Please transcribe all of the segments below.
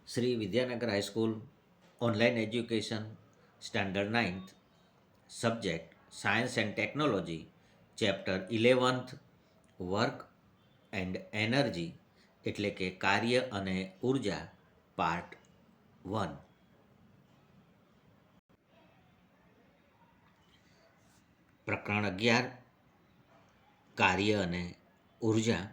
Shri Vidyanagar high school online education standard 9th subject science and technology chapter 11th work and energy એટલે કે કાર્ય અને ઉર્જા પાર્ટ 1. પ્રકરણ 11 કાર્ય અને ઉર્જા.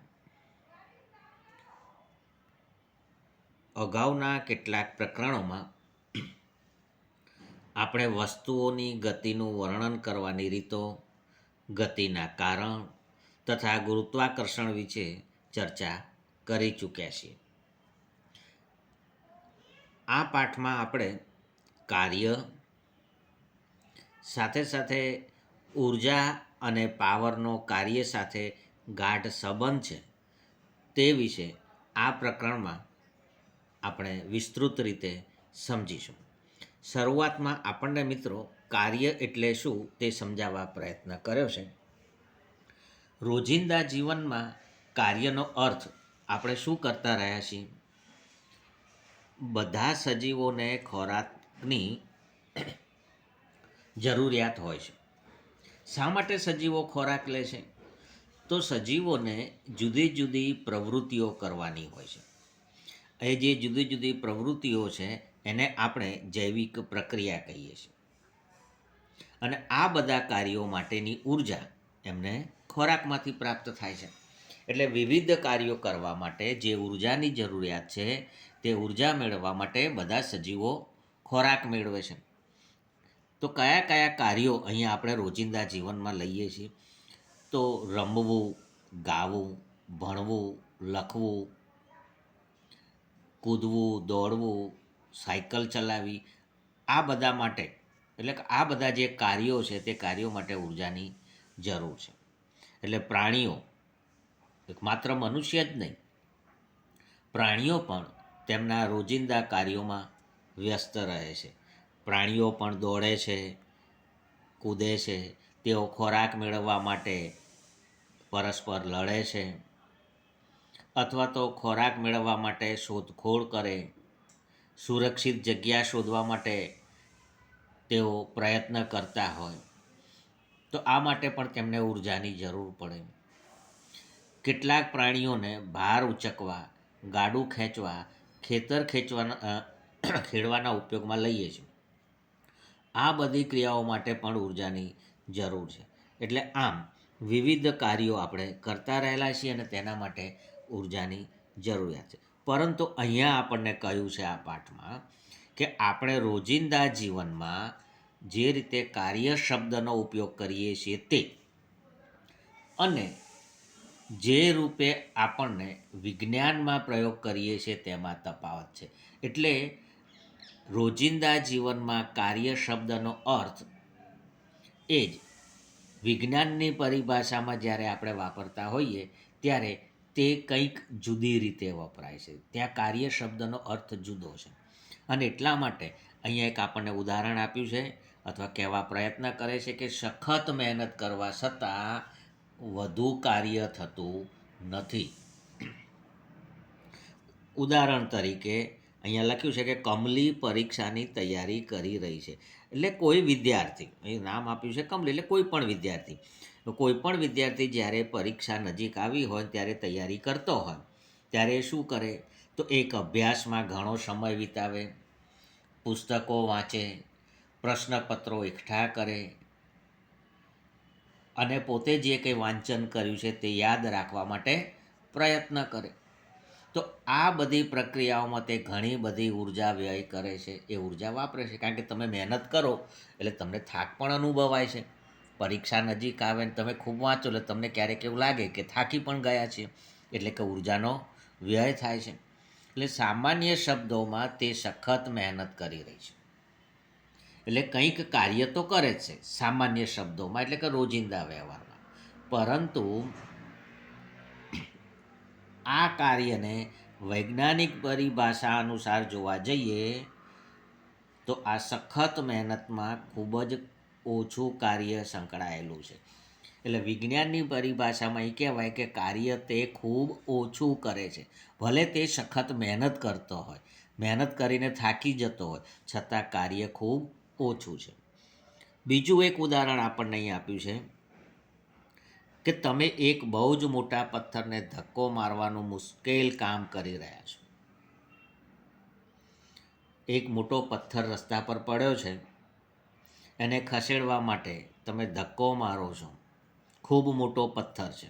અગાઉના કેટલાક પ્રકરણોમાં આપણે વસ્તુઓની ગતિનું વર્ણન કરવાની રીતો, ગતિના કારણ તથા ગુરુત્વાકર્ષણ વિશે ચર્ચા કરી ચૂક્યા છીએ. આ પાઠમાં આપણે કાર્ય સાથે સાથે ઉર્જા અને પાવરનો કાર્ય સાથે ગાઢ સંબંધ છે તે વિશે આ પ્રકરણમાં આપણે વિસ્તૃત રીતે સમજીશું. શરૂઆતમાં આપણને મિત્રો કાર્ય એટલે શું તે સમજાવવા પ્રયત્ન કર્યો છે. રોજિંદા જીવનમાં કાર્યનો અર્થ આપણે શું કરતા રહ્યા છીએ? બધા સજીવોને ખોરાકની જરૂરિયાત હોય છે. શા માટે સજીવો ખોરાક લે છે? તો સજીવોને જુદી જુદી પ્રવૃત્તિઓ કરવાની હોય છે. એ જે જુદી જુદી પ્રવૃત્તિઓ છે એને આપણે જૈવિક પ્રક્રિયા કહીએ છીએ. અને આ બધા કાર્યો માટેની ઉર્જા એમને ખોરાકમાંથી પ્રાપ્ત થાય છે. એટલે વિવિધ કાર્યો કરવા માટે જે ઉર્જાની જરૂરિયાત છે તે ઉર્જા મેળવવા માટે બધા સજીવો ખોરાક મેળવે છે. તો કયા કયા કાર્યો અહીંયા આપણે રોજિંદા જીવનમાં લઈએ છીએ? તો રમવું, ગાવું, ભણવું, લખવું, કૂદવું, દોડવું, સાયકલ ચલાવવી, આ બધા માટે એટલે કે આ બધા જે કાર્યો છે તે કાર્યો માટે ઉર્જાની જરૂર છે. એટલે પ્રાણીઓ, માત્ર મનુષ્ય જ નહીં, પ્રાણીઓ પણ તેમના રોજિંદા કાર્યોમાં વ્યસ્ત રહે છે. પ્રાણીઓ પણ દોડે છે, કૂદે છે, તેઓ ખોરાક મેળવવા માટે પરસ્પર લડે છે અથવા તો ખોરાક મેળવવા માટે શોધખોળ કરે, સુરક્ષિત જગ્યા શોધવા માટે તેઓ પ્રયત્ન કરતા હોય. તો આ માટે પણ તેમને ઉર્જાની જરૂર પડે. કેટલાક પ્રાણીઓને ભાર ઉચકવા, ગાડું ખેંચવા, ખેતર ખેડવાના ઉપયોગમાં લઈએ છીએ. આ બધી ક્રિયાઓ માટે પણ ઉર્જાની જરૂર છે. એટલે આમ વિવિધ કાર્યો આપણે કરતા રહેલા છીએ અને તેના માટે ઉર્જાની જરૂરિયાત છે. પરંતુ અહીંયા આપણને કહ્યું છે આ પાઠમાં કે આપણે રોજિંદા જીવનમાં જે રીતે કાર્ય શબ્દનો ઉપયોગ કરીએ છીએ તે અને જે રૂપે આપણને વિજ્ઞાનમાં પ્રયોગ કરીએ છીએ તેમાં તફાવત છે. એટલે રોજિંદા જીવનમાં કાર્ય શબ્દનો અર્થ એ જ વિજ્ઞાનની પરિભાષામાં જ્યારે આપણે વાપરતા હોઈએ ત્યારે તે કંઈક જુદી રીતે વપરાય છે. ત્યાં કાર્ય શબ્દનો અર્થ જુદો છે. અને એટલા માટે અહીંયા એક આપણને ઉદાહરણ આપ્યું છે અથવા કહેવા પ્રયત્ન કરે છે કે સખત મહેનત કરવા છતાં વધુ કાર્ય થતું નથી. ઉદાહરણ તરીકે અહીંયા લખ્યું છે કે કમલી પરીક્ષાની તૈયારી કરી રહી છે. એટલે કોઈ વિદ્યાર્થી, અહીં નામ આપ્યું છે કમલી, એટલે કોઈ પણ વિદ્યાર્થી, કોઈ પણ વિદ્યાર્થી જ્યારે પરીક્ષા નજીક આવી હોય ત્યારે તૈયારી કરતો હોય ત્યારે શું કરે? તો એક અભ્યાસમાં ઘણો સમય વિતાવે, પુસ્તકો વાંચે, પ્રશ્નપત્રો એકઠા કરે અને પોતે જે કંઈ વાંચન કર્યું છે તે યાદ રાખવા માટે પ્રયત્ન કરે. તો આ બધી પ્રક્રિયાઓમાં તે ઘણી બધી ઉર્જા વ્યય કરે છે, એ ઉર્જા વાપરે છે. કારણ કે તમે મહેનત કરો એટલે તમને થાક પણ અનુભવાય છે. પરીક્ષા નજીક આવે ને તમે ખૂબ વાંચો એટલે તમને ક્યારેક એવું લાગે કે થાકી પણ ગયા છે, એટલે કે ઉર્જાનો વ્યય થાય છે. એટલે સામાન્ય શબ્દોમાં તે સખત મહેનત કરી રહી છે. એટલે કંઈક કાર્ય તો કરે જ છે સામાન્ય શબ્દોમાં, એટલે કે રોજિંદા વ્યવહારમાં. પરંતુ આ કાર્યને વૈજ્ઞાનિક પરિભાષા અનુસાર જોવા જઈએ તો આ સખત મહેનતમાં ખૂબ જ ઓછું કાર્ય સંકળાયેલું છે. એટલે વિજ્ઞાનની પરિભાષામાં એ કહેવાય કે કાર્ય તે ખૂબ ઓછું કરે છે. ભલે તે સખત મહેનત કરતો હોય, મહેનત કરીને થાકી જતો હોય, છતાં કાર્ય ખૂબ ઓછું છે. બીજું એક ઉદાહરણ આપણને અહીં આપ્યું છે કે તમે એક બહુ જ મોટા પથ્થરને ધક્કો મારવાનું મુશ્કેલ કામ કરી રહ્યા છો. એક મોટો પથ્થર રસ્તા પર પડ્યો છે, એને ખસેડવા માટે તમે ધક્કો મારો છો. ખૂબ મોટો પથ્થર છે,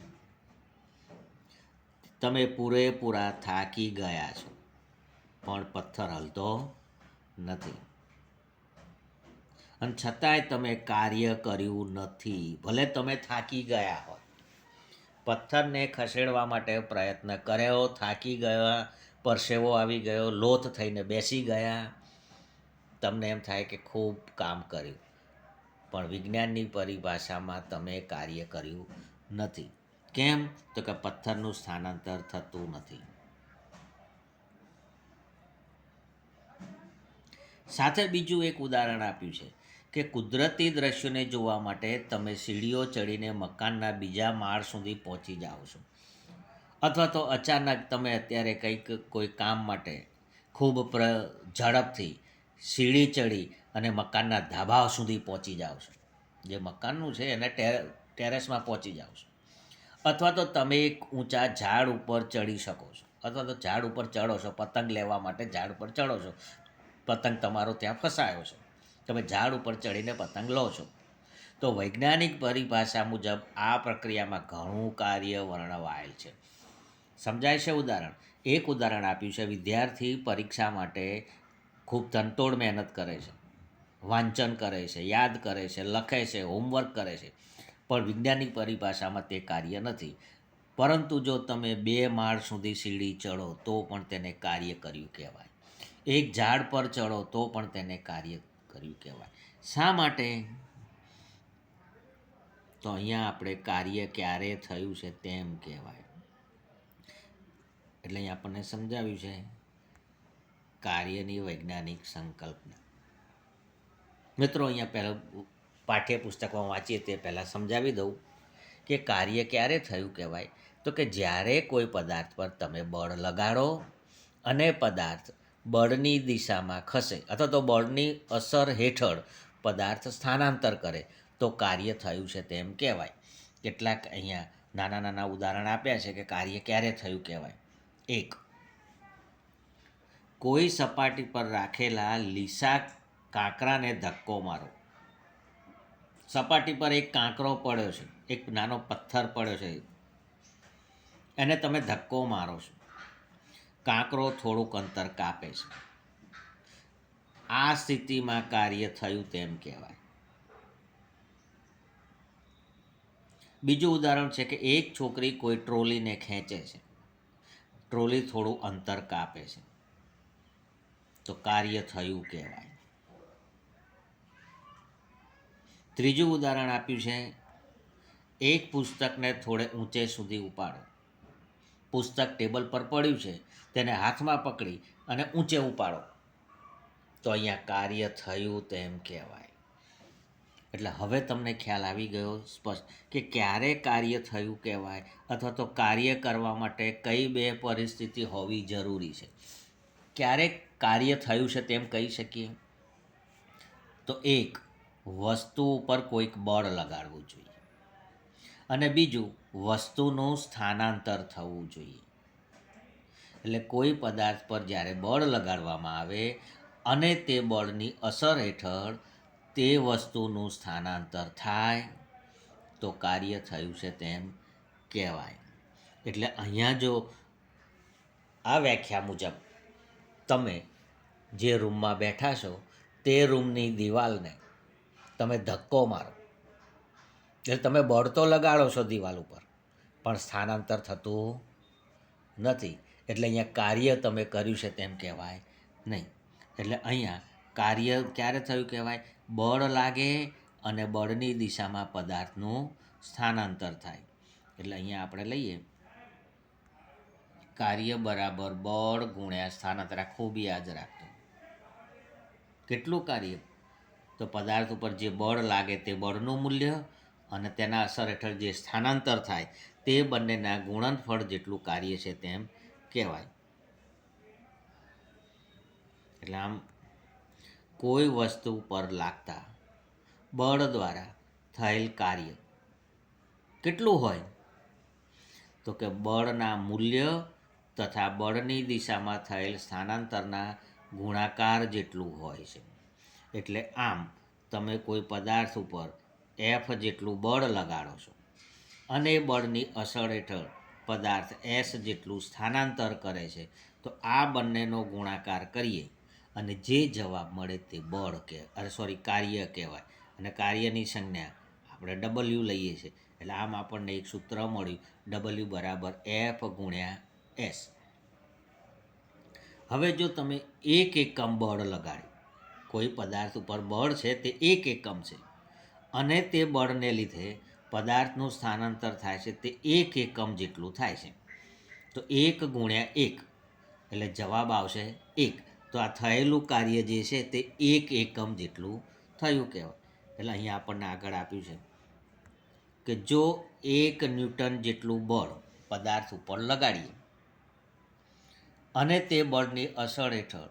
તમે પૂરેપૂરા થાકી ગયા છો, પણ પથ્થર હલતો નથી અને છતાંય તમે કાર્ય કર્યું નથી. ભલે તમે થાકી ગયા હોય, પથ્થરને ખસેડવા માટે પ્રયત્ન કર્યો, થાકી ગયા, પરસેવો આવી ગયો, લોથ થઈને બેસી ગયા, તમને એમ થાય કે ખૂબ કામ કર્યું, પણ વિજ્ઞાનની પરિભાષામાં તમે કાર્ય કર્યું નથી. કેમ? તો કે પથ્થરનું સ્થાનાંતર થતું નથી. સાથે બીજું એક ઉદાહરણ આપ્યું છે કે કુદરતી દ્રશ્યોને જોવા માટે તમે સીડીઓ ચડીને મકાનના બીજા માળ સુધી પહોંચી જાઓ છો, અથવા તો અચાનક તમે અત્યારે કોઈ કામ માટે ખૂબ ઝડપથી સીડી ચડી અને મકાનના ધાબા સુધી પહોંચી જાઓ છો. જે મકાનનું છે એને ટેરેસમાં પહોંચી જાઓ છો, અથવા તો તમે એક ઊંચા ઝાડ ઉપર ચડી શકો છો, અથવા તો ઝાડ ઉપર ચડો છો, પતંગ લેવા માટે ઝાડ ઉપર ચડો છો, પતંગ તમારો ત્યાં ફસાયો છે, તમે ઝાડ ઉપર ચડીને પતંગ લો છો. તો વૈજ્ઞાનિક પરિભાષા મુજબ આ પ્રક્રિયામાં ઘણું કાર્ય વર્ણવાયેલ છે. સમજાય છે ઉદાહરણ? એક ઉદાહરણ આપ્યું છે, વિદ્યાર્થી પરીક્ષા માટે ખૂબ તનતોડ મહેનત કરે છે, વાંચન કરે છે, યાદ કરે છે, લખે છે, હોમવર્ક કરે છે, પણ વિજ્ઞાનની પરિભાષામાં તે કાર્ય નથી. પરંતુ જો તમે 2 માળ સુધી સીડી ચડો તો પણ તેને કાર્ય કર્યું કહેવાય. એક ઝાડ પર ચડો તો પણ તેને કાર્ય કર્યું કહેવાય. શા માટે? તો અહીંયા આપણે કાર્ય ક્યારે થયું છે તેમ કહેવાય. એટલે અહીં આપણને સમજાવ્યું છે કાર્યની વૈજ્ઞાનિક સંકલ્પના. મિત્રો, અહીંયા પહેલાં પાઠ્યપુસ્તકમાં વાંચીએ તે પહેલાં સમજાવી દઉં કે કાર્ય ક્યારે થયું કહેવાય. તો કે જ્યારે કોઈ પદાર્થ પર તમે બળ લગાડો અને પદાર્થ બળની દિશામાં ખસે, અથવા તો બળની અસર હેઠળ પદાર્થ સ્થાનાંતર કરે તો કાર્ય થયું છે તેમ કહેવાય. કેટલાક અહીંયા નાના નાના ઉદાહરણ આપ્યા છે કે કાર્ય ક્યારે થયું કહેવાય. 1. કોઈ સપાટી પર રાખેલા લીસા કાંકરાને ધક્કો મારો. સપાટી પર એક કાંકરો પડ્યો છે, એક નાનો પથ્થર પડ્યો છે, એને તમે ધક્કો મારો છો. કાંકરો થોડુંક અંતર કાપે છે. આ સ્થિતિમાં કાર્ય થયું તેમ કહેવાય. બીજું ઉદાહરણ છે કે એક છોકરી કોઈ ટ્રોલીને ખેંચે છે, ટ્રોલી થોડું અંતર કાપે છે, તો કાર્ય થયું કહેવાય. ત્રીજું ઉદાહરણ આપ્યું છે, એક પુસ્તકને થોડે ઊંચે સુધી ઉપાડો. પુસ્તક ટેબલ પર પડ્યું છે, તેને હાથમાં પકડી અને ઊંચે ઉપાડો, તો અહીંયા કાર્ય થયું તેમ કહેવાય. એટલે હવે તમને ખ્યાલ આવી ગયો સ્પષ્ટ કે ક્યારે કાર્ય થયું કહેવાય, અથવા તો કાર્ય કરવા માટે કઈ 2 પરિસ્થિતિ હોવી જરૂરી છે. ક્યારે કાર્ય થયું છે તેમ કહી શકીએ? તો 1, વસ્તુ ઉપર કોઈક બળ લગાડવું જોઈએ, અને બીજું, વસ્તુનું સ્થાનાંતર થવું જોઈએ. એટલે કોઈ પદાર્થ પર જ્યારે બળ લગાડવામાં આવે અને તે બળની અસર હેઠળ તે વસ્તુનું સ્થાનાંતર થાય તો કાર્ય થયું છે તેમ કહેવાય. એટલે અહીંયા જો આ વ્યાખ્યા મુજબ તમે જે રૂમમાં બેઠા છો તે રૂમની દિવાલને તમે ધક્કો મારો, એટલે તમે બળ તો લગાડો છો દિવાલ ઉપર, પણ સ્થાનાંતર થતું નથી. એટલે અહીંયા કાર્ય તમે કર્યું છે તેમ કહેવાય નહીં. એટલે અહીંયા કાર્ય ક્યારે થયું કહેવાય? બળ લાગે અને બળની દિશામાં પદાર્થનું સ્થાનાંતર થાય. એટલે અહીંયા આપણે લઈએ કાર્ય બરાબર બળ ગુણ્યા સ્થાનાંતર. આ ખૂબ યાદ રાખજો. કેટલું કાર્ય? તો પદાર્થ ઉપર જે બળ લાગે તે બળનું મૂલ્ય અને તેના અસર હેઠળ જે સ્થાનાંતર થાય તે બંનેના ગુણનફળ જેટલું કાર્ય છે તેમ કહેવાય. એટલે આમ કોઈ વસ્તુ પર લાગતા બળ દ્વારા થયેલ કાર્ય કેટલું હોય? તો કે બળના મૂલ્ય તથા બળની દિશામાં થયેલ સ્થાનાંતરના ગુણાકાર જેટલું હોય છે. એટલે આમ તમે કોઈ પદાર્થ ઉપર એફ જેટલું બળ લગાડો છો અને બળની અસર હેઠળ પદાર્થ એસ જેટલું સ્થાનાંતર કરે છે, તો આ બંનેનો ગુણાકાર કરીએ અને જે જવાબ મળે તે બળ કાર્ય કહેવાય. અને કાર્યની સંજ્ઞા આપણે ડબલ્યુ લઈએ છીએ. એટલે આમ આપણને એક સૂત્ર મળ્યું, ડબલ્યુ બરાબર એફ ગુણ્યા એસ. હવે જો તમે એક એકમ બળ લગાડ્યું, કોઈ પદાર્થ ઉપર બળ છે તે એક એકમ છે અને તે બળને લીધે પદાર્થનું સ્થાનાંતર થાય છે તે એક એકમ જેટલું થાય છે, તો 1 ગુણ્યા 1 એટલે જવાબ આવશે 1. તો આ થયેલું કાર્ય જે છે તે એક એકમ જેટલું થયું કહેવાય. એટલે અહીંયા આપણને આગળ આપ્યું છે કે જો 1 ન્યૂટન જેટલું બળ પદાર્થ ઉપર લગાડીએ અને તે બળની અસર હેઠળ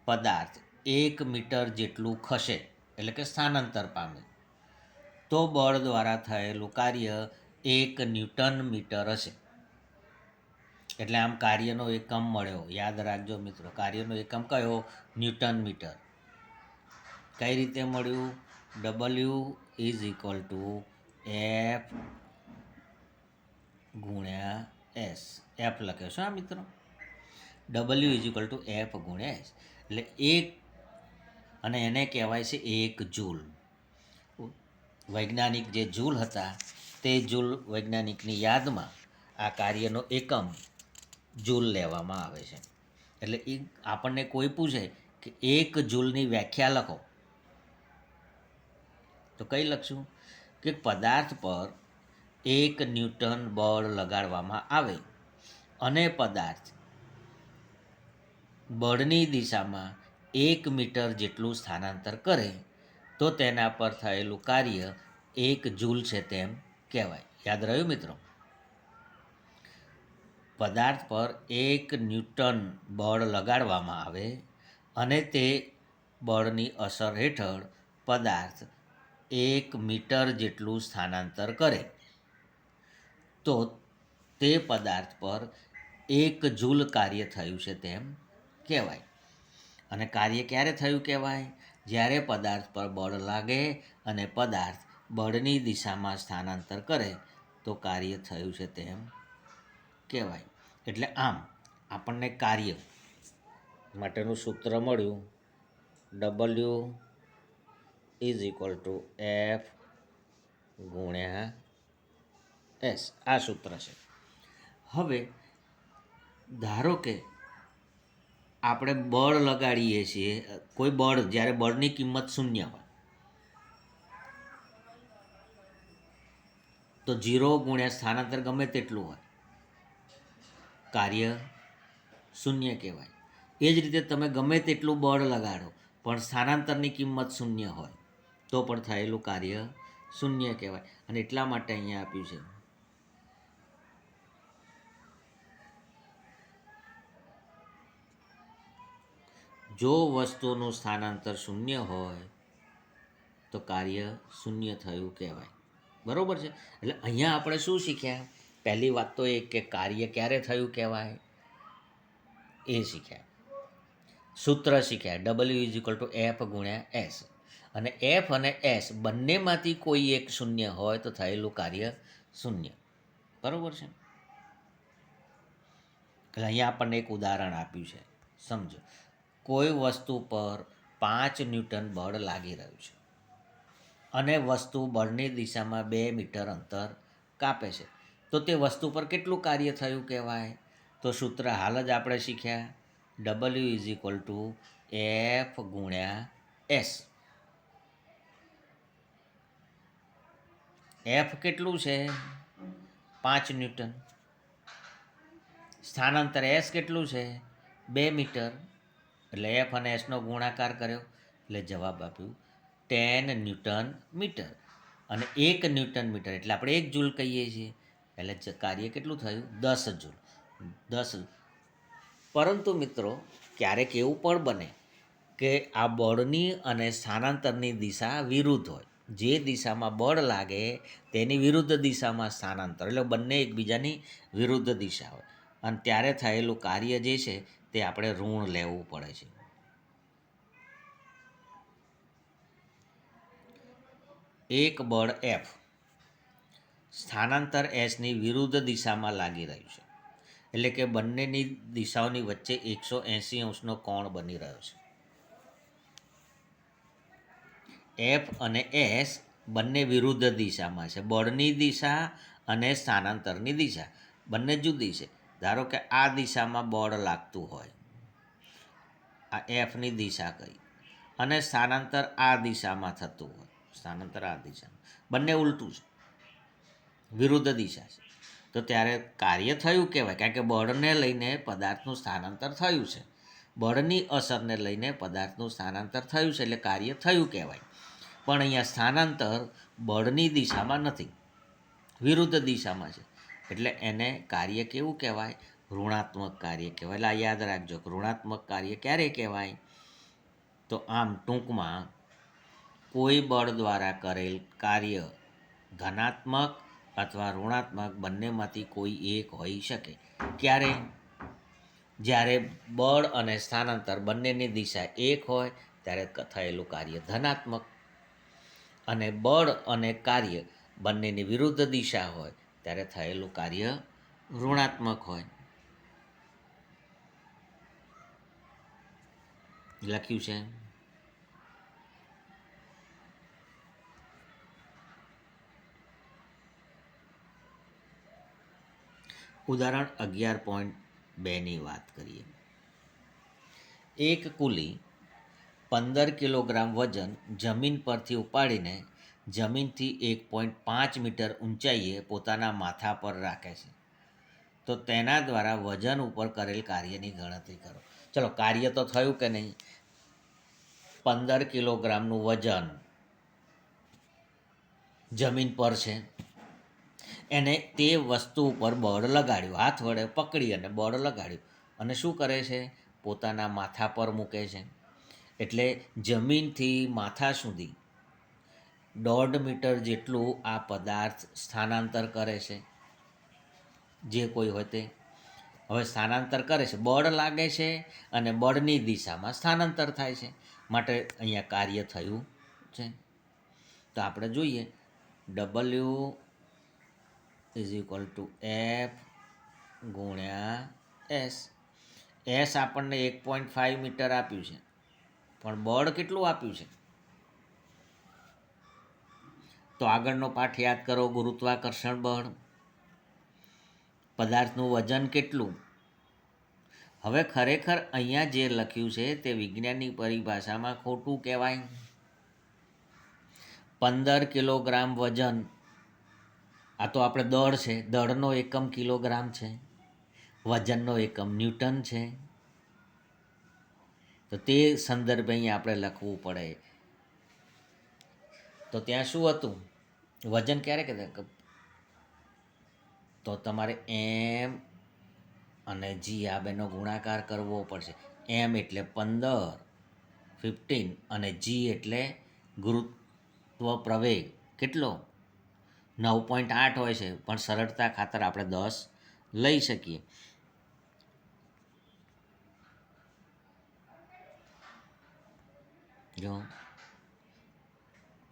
પદાર્થ 1 મીટર જેટલું ખસે, એટલે કે સ્થાનાંતર પામે, તો બળ દ્વારા થયેલું કાર્ય 1 ન્યૂટન મીટર હશે. એટલે આમ કાર્યનો એકમ મળ્યો. યાદ રાખજો મિત્રો, કાર્યનો એકમ કયો? Newton metre. કઈ રીતે મળ્યું? W is equal to F ગુણ્યા એસ. એફ લખ્યો છે હા મિત્રો, W is equal to F ગુણ્યા એસ. એટલે એક, અને એને કહેવાય છે 1 જૂલ. વૈજ્ઞાનિક જે જૂલ હતા તે જૂલ વૈજ્ઞાનિકની યાદમાં આ કાર્યનો એકમ જૂલ લેવામાં આવે છે. એટલે એ આપણને કોઈ પૂછે કે 1 જૂલની વ્યાખ્યા લખો, તો કઈ લખશું કે પદાર્થ પર 1 ન્યૂટન બળ લગાડવામાં આવે અને પદાર્થ બળની દિશામાં 1 મીટર જેટલું સ્થાનાંતર કરે તો તેના પર થયેલું કાર્ય 1 જૂલ છે તેમ કહેવાય. યાદ રહ્યું મિત્રો? પદાર્થ પર 1 ન્યૂટન બળ લગાડવામાં આવે અને તે બળની અસર હેઠળ પદાર્થ 1 મીટર જેટલું સ્થાનાંતર કરે તો તે પદાર્થ પર 1 જૂલ કાર્ય થયું છે તેમ કહેવાય. અને કાર્ય ક્યારે થયું કહેવાય? જ્યારે પદાર્થ પર બળ લાગે અને પદાર્થ બળની દિશામાં સ્થાનાંતર કરે તો કાર્ય થયું છે તેમ કહેવાય. એટલે આમ આપણને કાર્ય માટેનું સૂત્ર મળ્યું, W is equal to F ગુણ્યા એસ. આ સૂત્ર છે. હવે ધારો કે આપણે બળ લગાડીએ છીએ, કોઈ બળ, જ્યારે બળની કિંમત 0 હોય તો 0 ગુણ્યા સ્થાનાંતર ગમે તેટલું હોય, કાર્ય 0 કહેવાય. એ જ રીતે તમે ગમે તેટલું બળ લગાડો પણ સ્થાનાંતરની કિંમત 0 હોય તો પણ થયેલું કાર્ય 0 કહેવાય. અને એટલા માટે અહીંયા આપ્યું છે જો વસ્તુનું સ્થાનાંતર 0 હોય તો કાર્ય 0 થયું કહેવાય. બરાબર છે? એટલે અહીંયા આપણે શું શીખ્યા? પહેલી વાત તો એ કે કાર્ય ક્યારે થયું કહેવાય એ શીખ્યા. સૂત્ર શીખ્યા, W is equal to F ગુણ્યા એસ. અને એફ અને એસ બંનેમાંથી કોઈ એક 0 હોય તો થયેલું કાર્ય 0. બરાબર છે? એટલે અહીંયા આપણને એક ઉદાહરણ આપ્યું છે, સમજો. કોઈ વસ્તુ પર 5 ન્યૂટન બળ લાગી રહ્યું છે અને વસ્તુ બળની દિશામાં 2 મીટર અંતર કાપે છે, તો તે વસ્તુ પર કેટલું કાર્ય થયું કહેવાય? તો સૂત્ર હાલ જ આપણે શીખ્યા, W is equal to F ગુણ્યા એસ. એફ કેટલું છે? 5 ન્યૂટન. સ્થાનાંતર એસ કેટલું છે? 2 મીટર. એટલે એફ અને એસનો ગુણાકાર કર્યો એટલે જવાબ આપ્યું 10 ન્યૂટન મીટર. અને 1 ન્યૂટન મીટર એટલે આપણે 1 જૂલ કહીએ છીએ, એટલે કાર્ય કેટલું થયું? 10 જૂલ. 10. પરંતુ મિત્રો ક્યારેક એવું પણ બને કે આ બળની અને સ્થાનાંતરની દિશા વિરુદ્ધ હોય. જે દિશામાં બળ લાગે તેની વિરુદ્ધ દિશામાં સ્થાનાંતર, એટલે બંને એકબીજાની વિરુદ્ધ દિશા હોય, અને ત્યારે થયેલું કાર્ય જે છે તે આપણે ઋણ લેવું પડે છે. એક બળ એફ સ્થાનાંતર એસની વિરુદ્ધ દિશામાં લાગી રહ્યું છે, એટલે કે બંનેની દિશાઓની વચ્ચે 180 અંશનો કોણ બની રહ્યો છે. એફ અને એસ બંને વિરુદ્ધ દિશામાં છે. બળની દિશા અને સ્થાનાંતરની દિશા બંને જુદી છે. ધારો કે આ દિશામાં બળ લાગતું હોય, આ એફની દિશા કઈ, અને સ્થાનાંતર આ દિશામાં થતું હોય, સ્થાનાંતર આ દિશામાં, બંને ઉલટું છે, વિરુદ્ધ દિશા છે. તો ત્યારે કાર્ય થયું કહેવાય, કારણ કે બળને લઈને પદાર્થનું સ્થાનાંતર થયું છે. બળની અસરને લઈને પદાર્થનું સ્થાનાંતર થયું છે, એટલે કાર્ય થયું કહેવાય. પણ અહીંયા સ્થાનાંતર બળની દિશામાં નથી, વિરુદ્ધ દિશામાં છે, એટલે એને કાર્ય કેવું કહેવાય? ઋણાત્મક કાર્ય કહેવાય. એટલે આ યાદ રાખજો કે ઋણાત્મક કાર્ય ક્યારે કહેવાય? તો આમ ટૂંકમાં કોઈ બળ દ્વારા કરેલ કાર્ય ધનાત્મક અથવા ઋણાત્મક બંનેમાંથી કોઈ એક હોઈ શકે. ક્યારે? જ્યારે બળ અને સ્થાનાંતર બંનેની દિશા એક હોય ત્યારે થયેલું કાર્ય ધનાત્મક, અને બળ અને કાર્ય બંનેની વિરુદ્ધ દિશા હોય ત્યારે થયેલું કાર્ય ઋણાત્મક હોય. લખ્યું છે. ઉદાહરણ 11.2ની વાત કરીએ. એક કુલી 15 કિલોગ્રામ વજન જમીન પરથી ઉપાડીને જમીનથી 1.5 મીટર ઊંચાઈએ પોતાના માથા પર રાખે છે. તો તેના દ્વારા વજન ઉપર કરેલ કાર્યની ગણતરી કરો. ચલો, કાર્ય તો થયું કે નહીં? 15 કિલોગ્રામનું વજન જમીન પર છે, એને તે વસ્તુ ઉપર બળ લગાડ્યું, હાથ વડે પકડી અને બળ લગાડ્યું, અને શું કરે છે? પોતાના માથા પર મૂકે છે. એટલે જમીનથી માથા સુધી 1.5 મીટર જેટલું આ પદાર્થ સ્થાનાંતર કરે છે, જે કોઈ હોય તે. હવે સ્થાનાંતર કરે છે, બળ લાગે છે અને બળની દિશામાં સ્થાનાંતર થાય છે, માટે અહીંયા કાર્ય થયું છે. તો આપણે જોઈએ W F ગુણ્યા એસ. એસ આપણને 1.5 મીટર આપ્યું છે, પણ બળ કેટલું આપ્યું છે? તો આગળનો પાઠ યાદ કરો. ગુરુત્વાકર્ષણ બળ, પદાર્થનું વજન કેટલું. હવે ખરેખર અહીંયા જે લખ્યું છે તે વિજ્ઞાનની પરિભાષામાં ખોટું કહેવાય. 15 કિલોગ્રામ વજન, આ તો આપણે દળ છે, દળનો એકમ કિલોગ્રામ છે, વજનનો એકમ ન્યૂટન છે. તો તે સંદર્ભે અહીંયા આપણે લખવું પડે. તો ત્યાં શું હતું? વજન ક્યારે કહેતા? તો તમારે એમ અને જી આ બેનો ગુણાકાર કરવો પડશે. એમ એટલે 15, 15, અને જી એટલે ગુરુત્વ પ્રવેગ કેટલો? 9.8 હોય છે, પણ સરળતા ખાતર આપણે 10 લઈ શકીએ. જો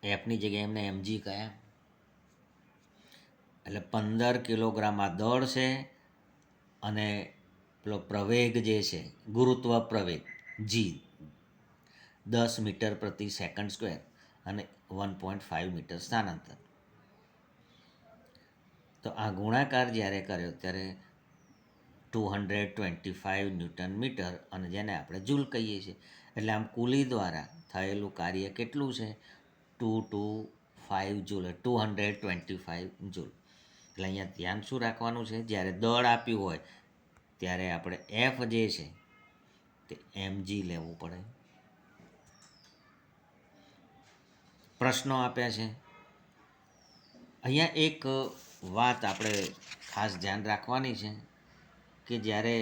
એફની જગ્યાએ એમને એમજી કયા, એટલે 15 કિલોગ્રામ આ દળ છે, અને પેલો પ્રવેગ જે છે ગુરુત્વ પ્રવેગ જી 10 મીટર પ્રતિ સેકન્ડ સ્ક્વેર, અને 1.5 મીટર સ્થાનાંતર. તો આ ગુણાકાર જ્યારે કર્યો ત્યારે 225 ન્યૂટન મીટર, અને જેને આપણે જૂલ કહીએ છીએ. એટલે આમ કુલી દ્વારા થયેલું કાર્ય કેટલું છે? 225 જૂલ, 225 જૂલ. એટલે અહીંયા ધ્યાન શું રાખવાનું છે? જ્યારે દળ આપ્યું હોય ત્યારે આપણે એફ જે છે તે mg લેવું પડે. પ્રશ્નો આપ્યા છે, અહીંયા એક વાત આપણે ખાસ ધ્યાન રાખવાની છે કે જ્યારે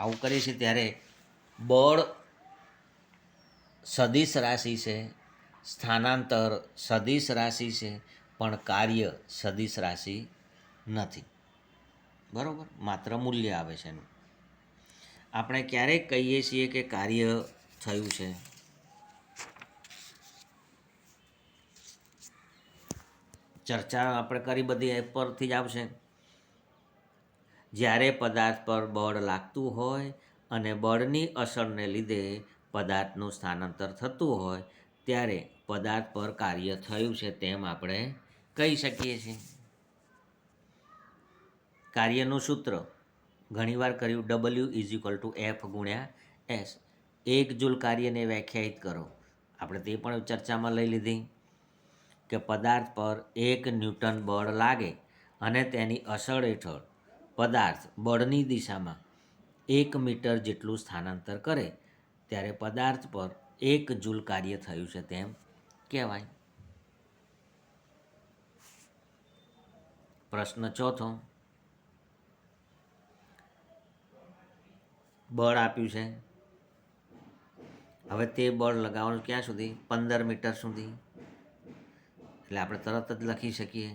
આવું કરીએ છીએ ત્યારે બળ સદિશ રાશિ છે, સ્થાનાંતર સદિશ રાશિ છે, પણ કાર્ય સદિશ રાશિ નથી. બરાબર, માત્ર મૂલ્ય આવે છે એનું. આપણે ક્યારેક કહીએ છીએ કે કાર્ય થયું છે, ચર્ચા આપણે કરી બધી એપ પરથી જ આવશે. જ્યારે પદાર્થ પર બળ લાગતું હોય અને બળની અસરને લીધે પદાર્થનું સ્થાનાંતર થતું હોય ત્યારે પદાર્થ પર કાર્ય થયું છે તેમ આપણે કહી શકીએ છીએ. કાર્યનું સૂત્ર ઘણીવાર કર્યું, W=F×S. 1 જૂલ કાર્યને વ્યાખ્યાયિત કરો. આપણે તે પણ ચર્ચામાં લઈ લીધી કે પદાર્થ પર 1 ન્યૂટન બળ લાગે અને તેની અસર હેઠળ પદાર્થ બળની દિશામાં 1 મીટર જેટલું સ્થાનાંતર કરે ત્યારે પદાર્થ પર 1 જૂલ કાર્ય થયું છે તેમ કહેવાય. પ્રશ્ન ચોથો, બળ આપ્યું છે, હવે તે બળ લગાવવાનું ક્યાં સુધી? 15 મીટર સુધી. એટલે આપણે તરત જ લખી શકીએ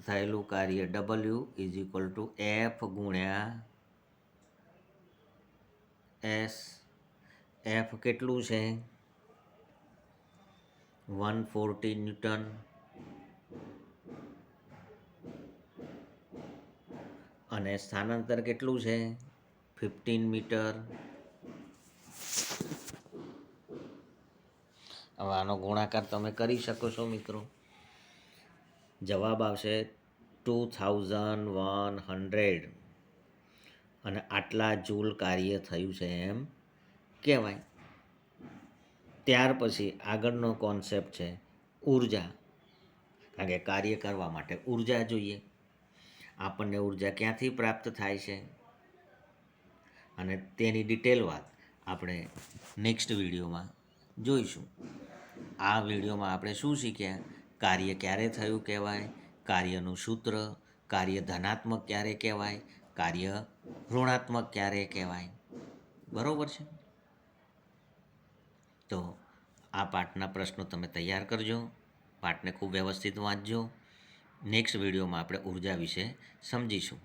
થયેલું કાર્ય W=F×S. F કેટલું છે? 140 ન્યૂટન. અને સ્થાનાંતર કેટલું છે? 15 મીટર. હવે આનો ગુણાકાર તમે કરી શકો છો મિત્રો. જવાબ આવશે 2100 અને આટલા જૂલ કાર્ય થયું છે એમ કહેવાય. ત્યાર પછી આગળનો કોન્સેપ્ટ છે ઉર્જા. કારણ કે કાર્ય કરવા માટે ઉર્જા જોઈએ. આપણને ઉર્જા ક્યાંથી પ્રાપ્ત થાય છે અને તેની ડિટેલ વાત આપણે નેક્સ્ટ વિડીયોમાં જોઈશું. આ વિડીયોમાં આપણે શું શીખ્યા? કાર્ય ક્યારે થયું કહેવાય, કાર્યનું સૂત્ર, કાર્ય ધનાત્મક ક્યારે કહેવાય, કાર્ય ઋણાત્મક ક્યારે કહેવાય. બરાબર છે? તો આ પાઠના પ્રશ્નો તમે તૈયાર કરજો, પાઠને ખૂબ વ્યવસ્થિત વાંચજો. નેક્સ્ટ વિડીયોમાં આપણે ઉર્જા વિશે સમજીશું.